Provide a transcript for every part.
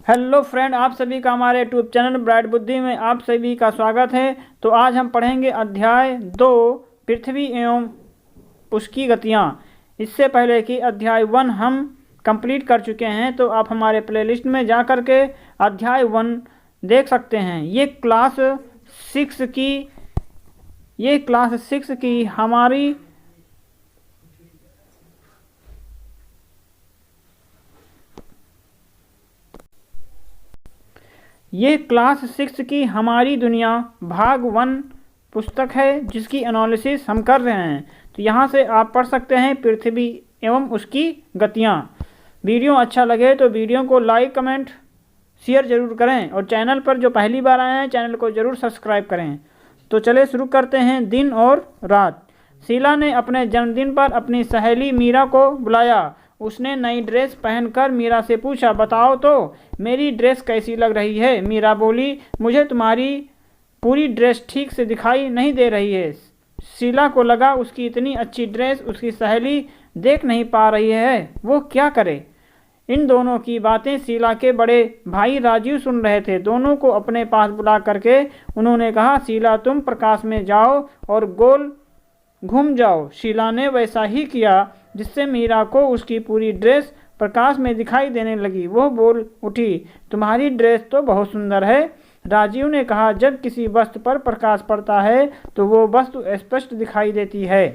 Hello friend, आप सभी का हमारे यूट्यूब चैनल ब्राइट बुद्धि में आप सभी का स्वागत है। तो आज हम पढ़ेंगे अध्याय 2 पृथ्वी एवं उसकी गतियाँ। इससे पहले कि अध्याय 1 हम कंप्लीट कर चुके हैं, तो आप हमारे प्लेलिस्ट में जा कर के अध्याय 1 देख सकते हैं। ये क्लास 6 की हमारी दुनिया भाग 1 पुस्तक है, जिसकी एनालिसिस हम कर रहे हैं। तो यहाँ से आप पढ़ सकते हैं पृथ्वी एवं उसकी गतियाँ। वीडियो अच्छा लगे तो वीडियो को लाइक कमेंट शेयर ज़रूर करें, और चैनल पर जो पहली बार आए हैं चैनल को ज़रूर सब्सक्राइब करें। तो चले शुरू करते हैं। दिन और रात। शीला ने अपने जन्मदिन पर अपनी सहेली मीरा को बुलाया। उसने नई ड्रेस पहनकर मीरा से पूछा, बताओ तो मेरी ड्रेस कैसी लग रही है। मीरा बोली, मुझे तुम्हारी पूरी ड्रेस ठीक से दिखाई नहीं दे रही है। शीला को लगा उसकी इतनी अच्छी ड्रेस उसकी सहेली देख नहीं पा रही है, वो क्या करे। इन दोनों की बातें शीला के बड़े भाई राजीव सुन रहे थे। दोनों को अपने पास बुला करके उन्होंने कहा, शीला तुम प्रकाश में जाओ और गोल घूम जाओ। शीला ने वैसा ही किया, जिससे मीरा को उसकी पूरी ड्रेस प्रकाश में दिखाई देने लगी। वो बोल उठी, तुम्हारी ड्रेस तो बहुत सुंदर है। राजीव ने कहा, जब किसी वस्तु पर प्रकाश पड़ता है तो वो वस्तु स्पष्ट दिखाई देती है।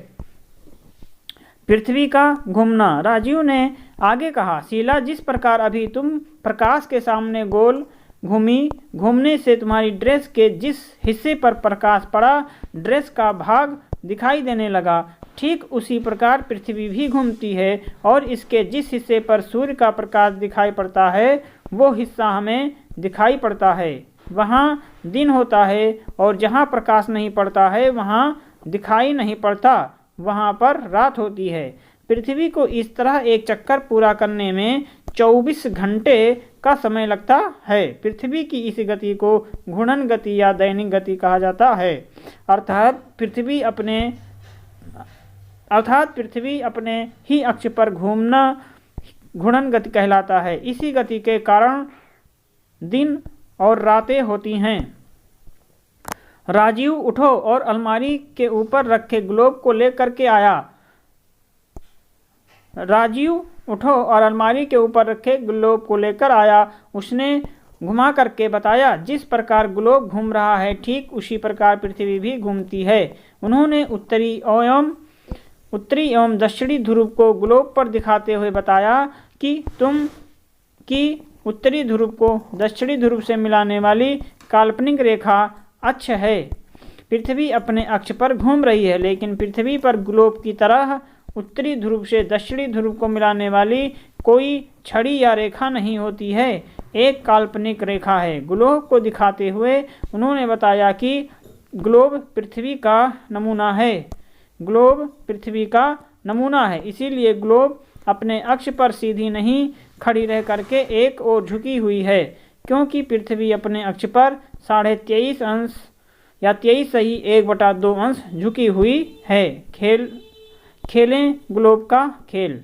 पृथ्वी का घूमना। राजीव ने आगे कहा, शीला जिस प्रकार अभी तुम प्रकाश के सामने गोल घूमी, घूमने से तुम्हारी ड्रेस के जिस हिस्से पर प्रकाश पड़ा ड्रेस का भाग दिखाई देने लगा। ठीक उसी प्रकार पृथ्वी भी घूमती है, और इसके जिस हिस्से पर सूर्य का प्रकाश दिखाई पड़ता है वो हिस्सा हमें दिखाई पड़ता है। वहाँ दिन होता है, और जहाँ प्रकाश नहीं पड़ता है वहाँ दिखाई नहीं पड़ता, वहाँ पर रात होती है। पृथ्वी को इस तरह एक चक्कर पूरा करने में 24 घंटे का समय लगता है। पृथ्वी की इस गति को घूर्णन गति या दैनिक गति कहा जाता है। अर्थात पृथ्वी अपने ही अक्ष पर घूमना घूर्णन गति कहलाता है। इसी गति के कारण दिन और रातें होती हैं। राजीव उठो और अलमारी के ऊपर रखे ग्लोब को लेकर के आया। उसने घुमा करके बताया, जिस प्रकार ग्लोब घूम रहा है ठीक उसी प्रकार पृथ्वी भी घूमती है। उन्होंने उत्तरी एवं दक्षिणी ध्रुव को ग्लोब पर दिखाते हुए बताया कि उत्तरी ध्रुव को दक्षिणी ध्रुव से मिलाने वाली काल्पनिक रेखा अक्ष है। पृथ्वी अपने अक्ष पर घूम रही है, लेकिन पृथ्वी पर ग्लोब की तरह उत्तरी ध्रुव से दक्षिणी ध्रुव को मिलाने वाली कोई छड़ी या रेखा नहीं होती है, एक काल्पनिक रेखा है। ग्लोब को दिखाते हुए उन्होंने बताया कि ग्लोब पृथ्वी का नमूना है। इसीलिए ग्लोब अपने अक्ष पर सीधी नहीं खड़ी रह करके एक ओर झुकी हुई है, क्योंकि पृथ्वी अपने अक्ष पर 23.5 अंश या 23.1/2 अंश झुकी हुई है। खेलें ग्लोब का खेल।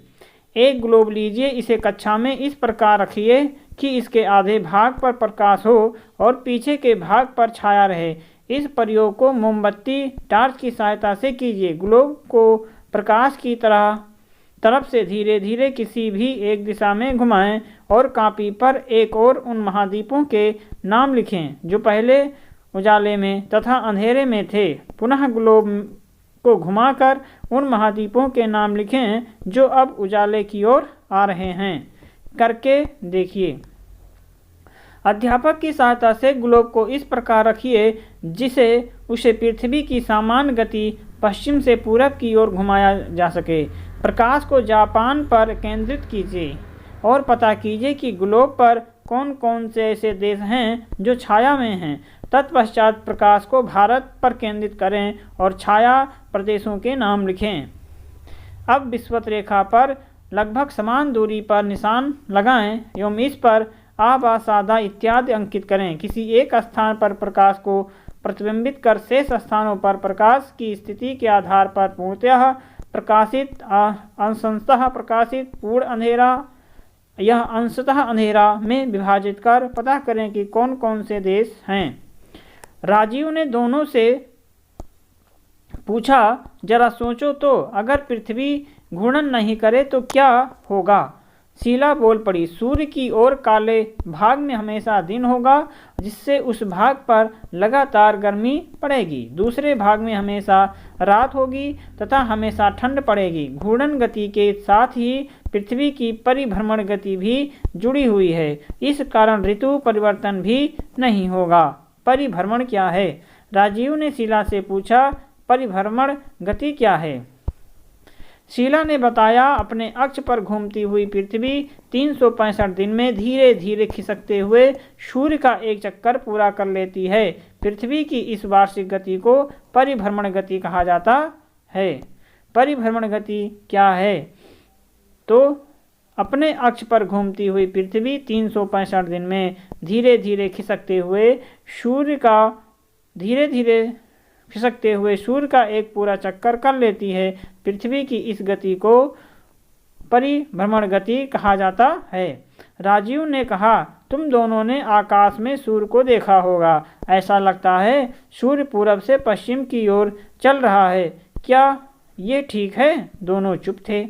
एक ग्लोब लीजिए, इसे कक्षा में इस प्रकार रखिए कि इसके आधे भाग पर प्रकाश हो और पीछे के भाग पर छाया रहे। इस प्रयोग को मोमबत्ती टॉर्च की सहायता से कीजिए। ग्लोब को प्रकाश की तरफ से धीरे धीरे किसी भी एक दिशा में घुमाएं और कॉपी पर एक और उन महाद्वीपों के नाम लिखें जो पहले उजाले में तथा अंधेरे में थे। पुनः ग्लोब को घुमाकर उन महाद्वीपों के नाम लिखें जो अब उजाले की ओर आ रहे हैं। करके देखिए। अध्यापक की सहायता से ग्लोब को इस प्रकार रखिए जिसे उसे पृथ्वी की सामान्य गति पश्चिम से पूरब की ओर घुमाया जा सके। प्रकाश को जापान पर केंद्रित कीजिए और पता कीजिए कि ग्लोब पर कौन कौन से ऐसे देश हैं जो छाया में हैं। तत्पश्चात प्रकाश को भारत पर केंद्रित करें और छाया प्रदेशों के नाम लिखें। अब विषुवत रेखा पर लगभग समान दूरी पर निशान लगाएं एवं इस पर आबा सादा इत्यादि अंकित करें। किसी एक स्थान पर प्रकाश को प्रतिबिंबित कर शेष स्थानों पर प्रकाश की स्थिति के आधार पर पूर्णतः प्रकाशित, अंशतः प्रकाशित, पूर्ण अंधेरा यह अंशतः अंधेरा में विभाजित कर पता करें कि कौन कौन से देश हैं। राजीव ने दोनों से पूछा, जरा सोचो तो, अगर पृथ्वी घूर्णन नहीं करे तो क्या होगा? शीला बोल पड़ी, सूर्य की ओर काले भाग में हमेशा दिन होगा, जिससे उस भाग पर लगातार गर्मी पड़ेगी। दूसरे भाग में हमेशा रात होगी तथा हमेशा ठंड पड़ेगी। घूर्णन गति के साथ ही पृथ्वी की परिभ्रमण गति भी जुड़ी हुई है। इस कारण ऋतु परिवर्तन भी नहीं होगा। परिभ्रमण क्या है? राजीव ने शीला से पूछा, परिभ्रमण गति क्या है? शीला ने बताया, अपने अक्ष पर घूमती हुई पृथ्वी 365 दिन में धीरे धीरे खिसकते हुए सूर्य का एक चक्कर पूरा कर लेती है। पृथ्वी की इस वार्षिक गति को परिभ्रमण गति कहा जाता है। परिभ्रमण गति क्या है? तो अपने अक्ष पर घूमती हुई पृथ्वी 365 दिन में धीरे धीरे खिसकते हुए सूर्य का एक पूरा चक्कर कर लेती है। पृथ्वी की इस गति को परिभ्रमण गति कहा जाता है। राजीव ने कहा, तुम दोनों ने आकाश में सूर्य को देखा होगा। ऐसा लगता है सूर्य पूरब से पश्चिम की ओर चल रहा है। क्या ये ठीक है? दोनों चुप थे।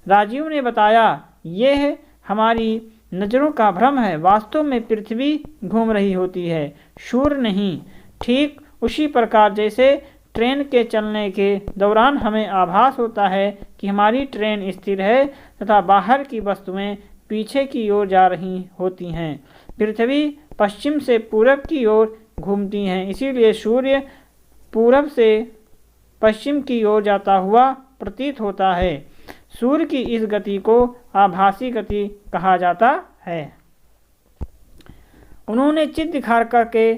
राजीव ने बताया, यह हमारी नज़रों का भ्रम है। वास्तव में पृथ्वी घूम रही होती है, सूर्य नहीं। ठीक उसी प्रकार जैसे ट्रेन के चलने के दौरान हमें आभास होता है कि हमारी ट्रेन स्थिर है तथा बाहर की वस्तुएं पीछे की ओर जा रही होती हैं। पृथ्वी पश्चिम से पूरब की ओर घूमती हैं, इसीलिए सूर्य पूरब से पश्चिम की ओर जाता हुआ प्रतीत होता है। सूर्य की इस गति को आभासी गति कहा जाता है। उन्होंने चित्र दिखा करके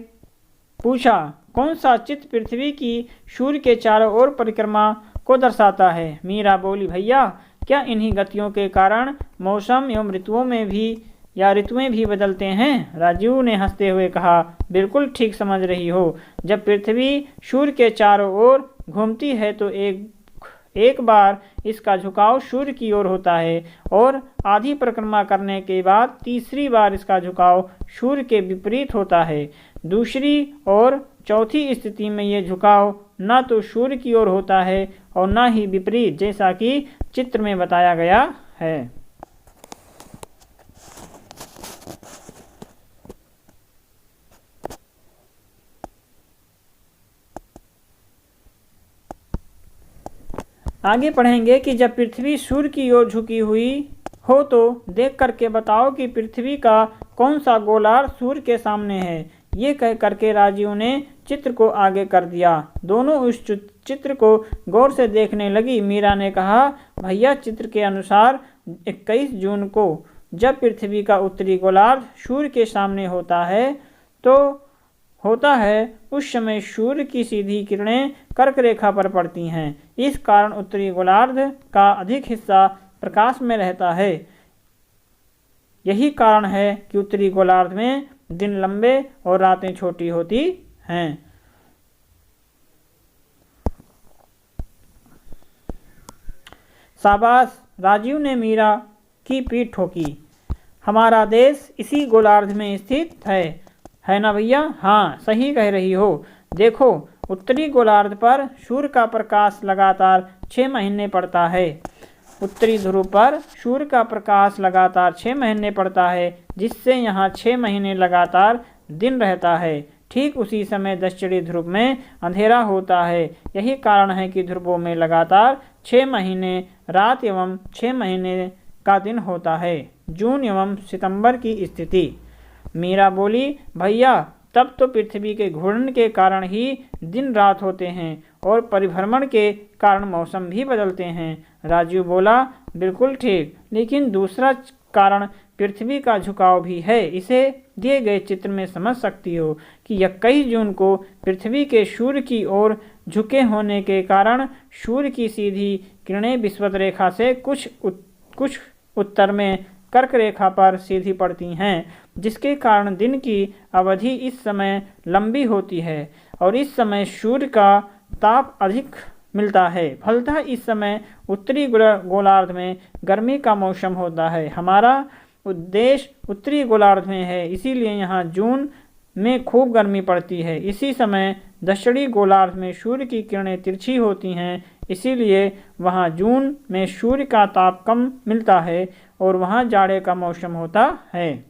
पूछा, कौन सा चित्र पृथ्वी की सूर्य के चारों ओर परिक्रमा को दर्शाता है? मीरा बोली, भैया, क्या इन्हीं गतियों के कारण मौसम एवं ऋतुएं भी बदलते हैं? राजीव ने हंसते हुए कहा, बिल्कुल ठीक समझ रही हो। जब पृथ्वी सूर्य के चारों ओर घूमती है तो एक बार इसका झुकाव सूर्य की ओर होता है और आधी परिक्रमा करने के बाद तीसरी बार इसका झुकाव सूर्य के विपरीत होता है। दूसरी और चौथी स्थिति में यह झुकाव न तो सूर्य की ओर होता है और न ही विपरीत, जैसा कि चित्र में बताया गया है। आगे पढ़ेंगे कि जब पृथ्वी सूर्य की ओर झुकी हुई हो तो देख करके बताओ कि पृथ्वी का कौन सा गोलार्ध सूर्य के सामने है। ये कह करके राजीव ने चित्र को आगे कर दिया। दोनों उस चित्र को गौर से देखने लगी। मीरा ने कहा, भैया, चित्र के अनुसार 21 जून को जब पृथ्वी का उत्तरी गोलार्ध सूर्य के सामने होता है उस समय सूर्य की सीधी किरणें कर्क रेखा पर पड़ती हैं। इस कारण उत्तरी गोलार्ध का अधिक हिस्सा प्रकाश में रहता है। यही कारण है कि उत्तरी गोलार्ध में दिन लंबे और रातें छोटी होती हैं। शाबाश, राजीव ने मीरा की पीठ ठोकी। हमारा देश इसी गोलार्ध में स्थित है ना भैया? हाँ, सही कह रही हो। देखो, उत्तरी गोलार्ध पर सूर्य का प्रकाश लगातार 6 महीने पड़ता है। उत्तरी ध्रुव पर सूर्य का प्रकाश लगातार 6 महीने पड़ता है, जिससे यहाँ 6 महीने लगातार दिन रहता है। ठीक उसी समय दक्षिणी ध्रुव में अंधेरा होता है। यही कारण है कि ध्रुवों में लगातार 6 महीने रात एवं 6 महीने का दिन होता है। जून एवं सितंबर की स्थिति। मीरा बोली, भैया, तब तो पृथ्वी के घूर्णन के कारण ही दिन रात होते हैं और परिभ्रमण के कारण मौसम भी बदलते हैं। राजीव बोला, बिल्कुल ठीक, लेकिन दूसरा कारण पृथ्वी का झुकाव भी है। इसे दिए गए चित्र में समझ सकती हो कि 21 जून को पृथ्वी के सूर्य की ओर झुके होने के कारण सूर्य की सीधी किरणें विषुवत रेखा से कुछ उत्तर में कर्क रेखा पर सीधी पड़ती हैं, जिसके कारण दिन की अवधि इस समय लंबी होती है और इस समय सूर्य का ताप अधिक मिलता है। फलतः इस समय उत्तरी गोलार्ध में गर्मी का मौसम होता है। हमारा देश उत्तरी गोलार्ध में है, इसीलिए यहाँ जून में खूब गर्मी पड़ती है। इसी समय दक्षिणी गोलार्ध में सूर्य की किरणें तिरछी होती हैं, इसीलिए वहाँ जून में सूर्य का ताप कम मिलता है और वहाँ जाड़े का मौसम होता है।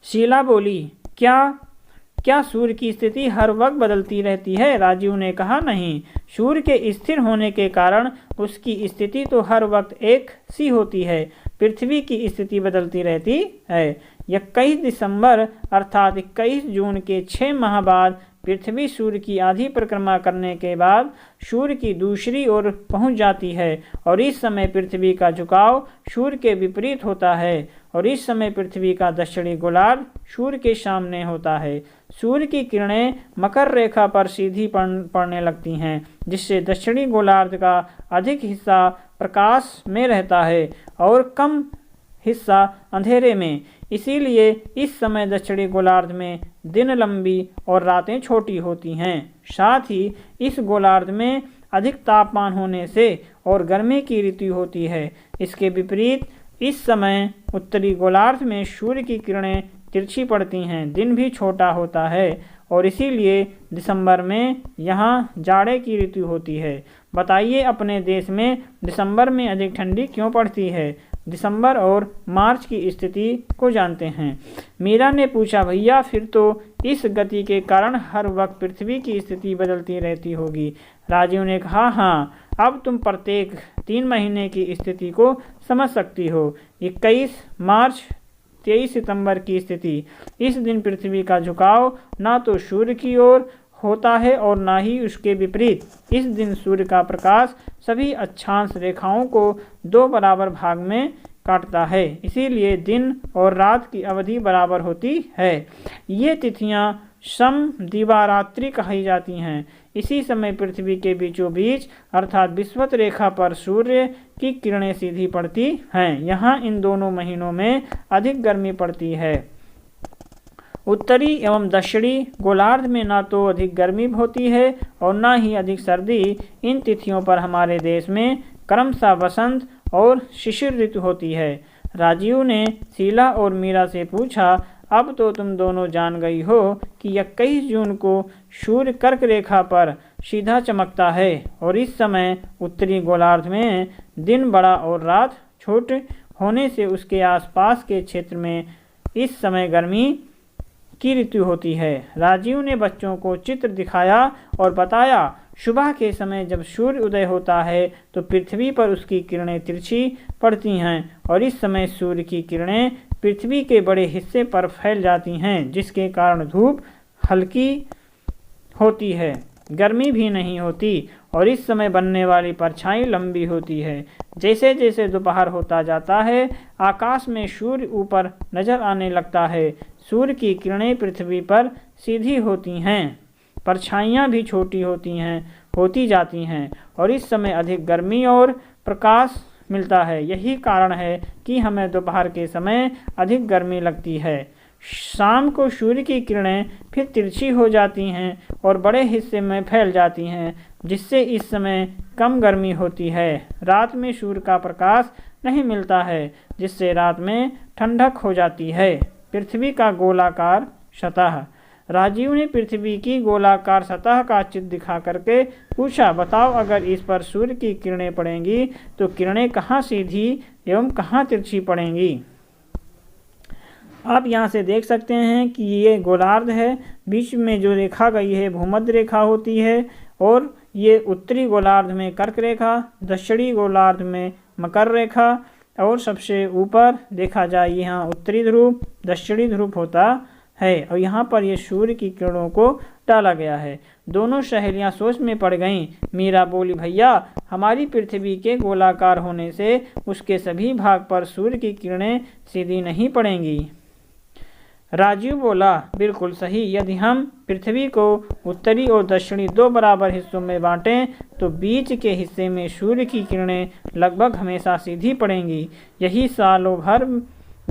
शीला बोली, क्या सूर्य की स्थिति हर वक्त बदलती रहती है? राजीव ने कहा, नहीं, सूर्य के स्थिर होने के कारण उसकी स्थिति तो हर वक्त एक सी होती है। पृथ्वी की स्थिति बदलती रहती है। 21 दिसंबर अर्थात 21 जून के 6 माह बाद पृथ्वी सूर्य की आधी परिक्रमा करने के बाद सूर्य की दूसरी ओर पहुंच जाती है और इस समय पृथ्वी का झुकाव सूर्य के विपरीत होता है और इस समय पृथ्वी का दक्षिणी गोलार्ध सूर्य के सामने होता है। सूर्य की किरणें मकर रेखा पर सीधी पड़ने लगती हैं, जिससे दक्षिणी गोलार्ध का अधिक हिस्सा प्रकाश में रहता है और कम हिस्सा अंधेरे में। इसीलिए इस समय दक्षिणी गोलार्ध में दिन लंबी और रातें छोटी होती हैं। साथ ही इस गोलार्ध में अधिक तापमान होने से और गर्मी की ऋतु होती है। इसके विपरीत इस समय उत्तरी गोलार्ध में सूर्य की किरणें तिरछी पड़ती हैं, दिन भी छोटा होता है और इसीलिए दिसंबर में यहाँ जाड़े की ऋतु होती है। बताइए, अपने देश में दिसंबर में अधिक ठंडी क्यों पड़ती है? दिसंबर और मार्च की स्थिति को जानते हैं। मीरा ने पूछा, भैया फिर तो इस गति के कारण हर वक्त पृथ्वी की स्थिति बदलती रहती होगी। राजीव ने कहा, हाँ, अब तुम प्रत्येक 3 महीने की स्थिति को समझ सकती हो। 21 मार्च 23 सितंबर की स्थिति, इस दिन पृथ्वी का झुकाव ना तो सूर्य की ओर होता है और ना ही उसके विपरीत। इस दिन सूर्य का प्रकाश सभी अक्षांश रेखाओं को 2 बराबर भाग में काटता है, इसीलिए दिन और रात की अवधि बराबर होती है। ये तिथियां समदिवारात्रि कही जाती हैं। इसी समय पृथ्वी के बीचों बीच अर्थात विषुवत रेखा पर सूर्य की किरणें सीधी पड़ती हैं। यहाँ इन दोनों महीनों में अधिक गर्मी पड़ती है। उत्तरी एवं दक्षिणी गोलार्ध में ना तो अधिक गर्मी होती है और ना ही अधिक सर्दी। इन तिथियों पर हमारे देश में क्रमशः वसंत और शिशिर ऋतु होती है। राजीव ने शीला और मीरा से पूछा, अब तो तुम दोनों जान गई हो कि 21 जून को सूर्य कर्क रेखा पर सीधा चमकता है और इस समय उत्तरी गोलार्ध में दिन बड़ा और रात छोटे होने से उसके आसपास के क्षेत्र में इस समय गर्मी की ऋतु होती है। राजीव ने बच्चों को चित्र दिखाया और बताया, सुबह के समय जब सूर्य उदय होता है तो पृथ्वी पर उसकी किरणें तिरछी पड़ती हैं और इस समय सूर्य की किरणें पृथ्वी के बड़े हिस्से पर फैल जाती हैं, जिसके कारण धूप हल्की होती है, गर्मी भी नहीं होती और इस समय बनने वाली परछाई लंबी होती है। जैसे जैसे दोपहर होता जाता है, आकाश में सूर्य ऊपर नजर आने लगता है। सूर्य की किरणें पृथ्वी पर सीधी होती हैं, परछाइयाँ भी छोटी होती जाती हैं और इस समय अधिक गर्मी और प्रकाश मिलता है। यही कारण है कि हमें दोपहर के समय अधिक गर्मी लगती है। शाम को सूर्य की किरणें फिर तिरछी हो जाती हैं और बड़े हिस्से में फैल जाती हैं, जिससे इस समय कम गर्मी होती है। रात में सूर्य का प्रकाश नहीं मिलता है, जिससे रात में ठंडक हो जाती है। पृथ्वी का गोलाकार सतह। राजीव ने पृथ्वी की गोलाकार सतह का चित्र दिखा करके पूछा, बताओ, अगर इस पर सूर्य की किरणें पड़ेंगी तो किरणें कहाँ सीधी एवं कहाँ तिरछी पड़ेंगी? आप यहाँ से देख सकते हैं कि ये गोलार्ध है, बीच में जो रेखा गई है भूमध्य रेखा होती है और ये उत्तरी गोलार्ध में कर्क रेखा, दक्षिणी गोलार्ध में मकर रेखा और सबसे ऊपर देखा जाए यहाँ उत्तरी ध्रुव दक्षिणी ध्रुव होता है और यहाँ पर ये सूर्य की किरणों को डाला गया है। दोनों सहेलियाँ सोच में पड़ गईं। मीरा बोली, भैया, हमारी पृथ्वी के गोलाकार होने से उसके सभी भाग पर सूर्य की किरणें सीधी नहीं पड़ेंगी। राजीव बोला, बिल्कुल सही। यदि हम पृथ्वी को उत्तरी और दक्षिणी 2 बराबर हिस्सों में बांटें तो बीच के हिस्से में सूर्य की किरणें लगभग हमेशा सीधी पड़ेंगी। यही सालों भर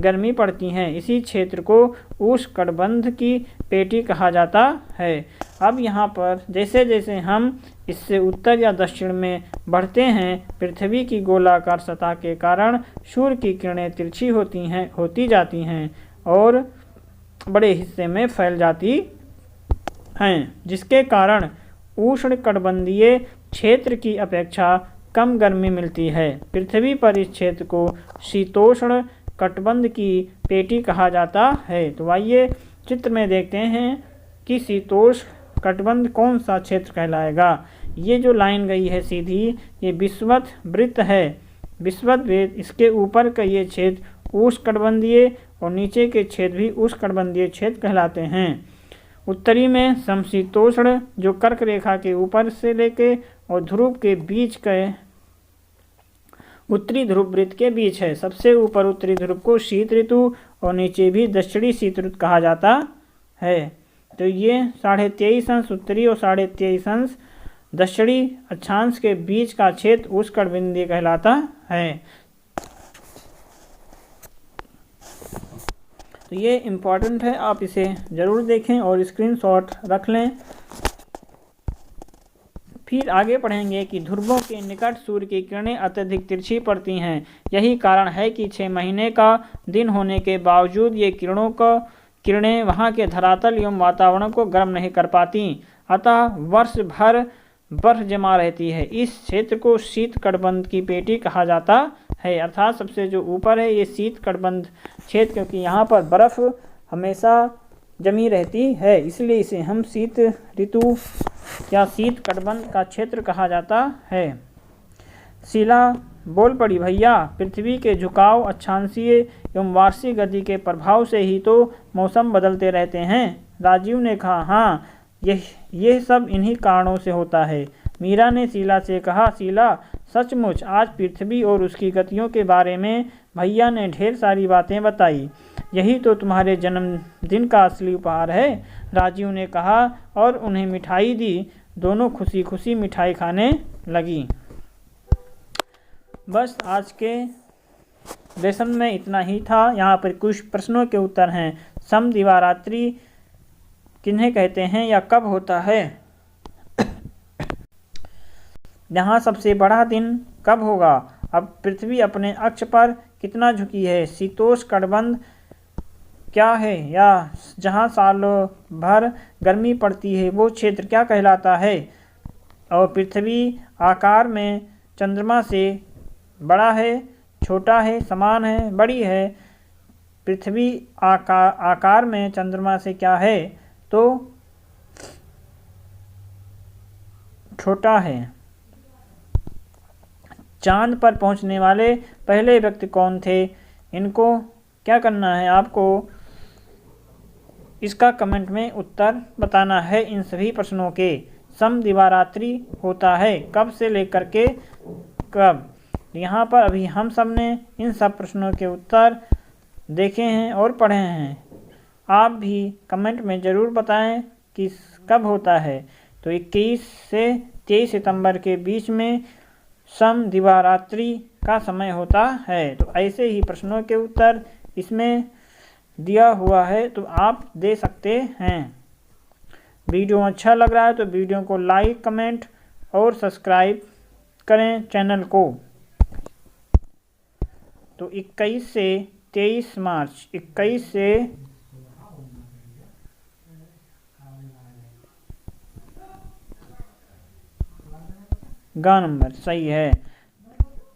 गर्मी पड़ती है। इसी क्षेत्र को उष्णकटिबंध की पेटी कहा जाता है। अब यहाँ पर जैसे जैसे हम इससे उत्तर या दक्षिण में बढ़ते हैं, पृथ्वी की गोलाकार सतह के कारण सूर्य की किरणें तिरछी होती जाती हैं और बड़े हिस्से में फैल जाती हैं, जिसके कारण उष्णकटिबंधीय क्षेत्र की अपेक्षा कम गर्मी मिलती है। पृथ्वी पर इस क्षेत्र को शीतोष्ण कटिबंध की पेटी कहा जाता है। तो आइए चित्र में देखते हैं कि शीतोष्ण कटिबंध कौन सा क्षेत्र कहलाएगा। ये जो लाइन गई है सीधी, ये विषुवत वृत्त है। विषुवत वृत्त, इसके ऊपर का ये क्षेत्र उष्णकटिबंधीय और नीचे के क्षेत्र भी उष्णकटिबंधीय क्षेत्र कहलाते हैं। उत्तरी में समशीतोष्ण जो कर्क रेखा के ऊपर से लेके और ध्रुव के बीच के उत्तरी ध्रुव वृत्त के बीच है। सबसे ऊपर उत्तरी ध्रुव को शीत ऋतु और नीचे भी दक्षिणी शीत ऋतु कहा जाता है। तो ये 23.5 उत्तरी और 23.5 दक्षिणी अक्षांश के बीच का क्षेत्र उष्णकटिबंधीय कहलाता है। तो ये इम्पॉर्टेंट है, आप इसे ज़रूर देखें और स्क्रीनशॉट रख लें। फिर आगे पढ़ेंगे कि ध्रुवों के निकट सूर्य की किरणें अत्यधिक तिरछी पड़ती हैं। यही कारण है कि 6 महीने का दिन होने के बावजूद ये किरणें वहाँ के धरातल एवं वातावरण को गर्म नहीं कर पाती, अतः वर्ष भर बर्फ जमा रहती है। इस क्षेत्र को शीत कटिबंध की पेटी कहा जाता है, अर्थात सबसे जो ऊपर है ये शीत कटिबंध क्षेत्र, क्योंकि यहाँ पर बर्फ हमेशा जमी रहती है, इसलिए इसे हम शीत ऋतु या शीत कटिबंध का क्षेत्र कहा जाता है। शीला बोल पड़ी, भैया पृथ्वी के झुकाव, अक्षांशीय एवं वार्षिक गति के प्रभाव से ही तो मौसम बदलते रहते हैं। राजीव ने कहा, हाँ यह सब इन्हीं कारणों से होता है। मीरा ने शीला से कहा, शीला सचमुच आज पृथ्वी और उसकी गतियों के बारे में भैया ने ढेर सारी बातें बताई, यही तो तुम्हारे जन्मदिन का असली उपहार है। राजीव ने कहा और उन्हें मिठाई दी। दोनों खुशी खुशी मिठाई खाने लगी। बस आज के लेसन में इतना ही था। यहाँ पर कुछ प्रश्नों के उत्तर हैं। समदिवारात्रि किन्हें कहते हैं या कब होता है? यहाँ सबसे बड़ा दिन कब होगा? अब पृथ्वी अपने अक्ष पर कितना झुकी है? शीतोष्ण कटिबंध क्या है? या जहाँ सालों भर गर्मी पड़ती है वो क्षेत्र क्या कहलाता है? और पृथ्वी आकार में चंद्रमा से बड़ा है, छोटा है, समान है, बड़ी है? पृथ्वी आकार में चंद्रमा से क्या है? तो छोटा है। चांद पर पहुंचने वाले पहले व्यक्ति कौन थे? इनको क्या करना है आपको? इसका कमेंट में उत्तर बताना है इन सभी प्रश्नों के। समदिवारात्रि होता है कब से लेकर के कब? यहाँ पर अभी हम सब ने इन सब प्रश्नों के उत्तर देखे हैं और पढ़े हैं। आप भी कमेंट में ज़रूर बताएं कि कब होता है। तो 21 से 23 सितंबर के बीच में समदिवारात्रि का समय होता है। तो ऐसे ही प्रश्नों के उत्तर इसमें दिया हुआ है, तो आप दे सकते हैं। वीडियो अच्छा लग रहा है तो वीडियो को लाइक, कमेंट और सब्सक्राइब करें चैनल को। तो 21 से 23 मार्च, 21 से गा नंबर सही है।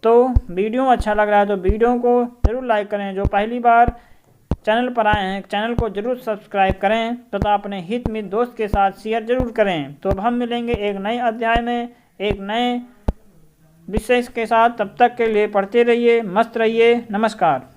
तो वीडियो अच्छा लग रहा है तो वीडियो को ज़रूर लाइक करें। जो पहली बार चैनल पर आए हैं चैनल को ज़रूर सब्सक्राइब करें तथा अपने हित मित्र दोस्त के साथ शेयर ज़रूर करें। तो अब हम मिलेंगे एक नए अध्याय में एक नए विषय के साथ। तब तक के लिए पढ़ते रहिए, मस्त रहिए। नमस्कार।